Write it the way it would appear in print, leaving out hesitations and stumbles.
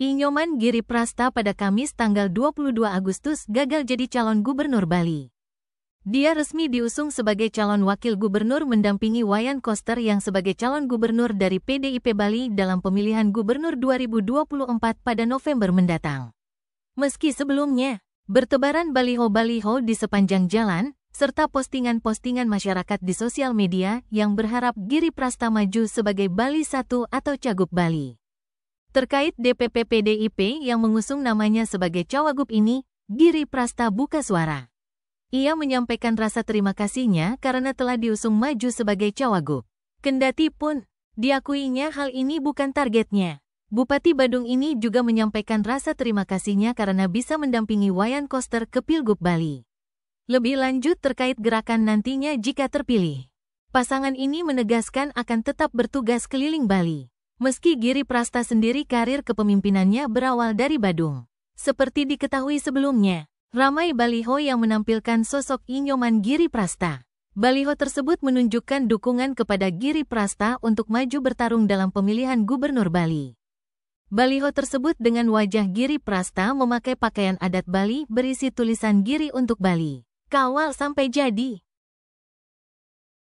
Inyoman Giri Prasta pada Kamis tanggal 22 Agustus gagal jadi calon gubernur Bali. Dia resmi diusung sebagai calon wakil gubernur mendampingi Wayan Koster yang sebagai calon gubernur dari PDIP Bali dalam pemilihan gubernur 2024 pada November mendatang. Meski sebelumnya, bertebaran baliho-baliho di sepanjang jalan, serta postingan-postingan masyarakat di sosial media yang berharap Giri Prasta maju sebagai Bali 1 atau Cagup Bali. Terkait DPP PDIP yang mengusung namanya sebagai cawagup ini, Giri Prasta buka suara. Ia menyampaikan rasa terima kasihnya karena telah diusung maju sebagai cawagup. Kendati pun, diakuinya hal ini bukan targetnya. Bupati Badung ini juga menyampaikan rasa terima kasihnya karena bisa mendampingi Wayan Koster ke Pilgub Bali. Lebih lanjut terkait gerakan nantinya jika terpilih. Pasangan ini menegaskan akan tetap bertugas keliling Bali. Meski Giri Prasta sendiri karir kepemimpinannya berawal dari Badung. Seperti diketahui sebelumnya, ramai baliho yang menampilkan sosok Inyoman Giri Prasta. Baliho tersebut menunjukkan dukungan kepada Giri Prasta untuk maju bertarung dalam pemilihan gubernur Bali. Baliho tersebut dengan wajah Giri Prasta memakai pakaian adat Bali berisi tulisan Giri untuk Bali. Kawal sampai jadi.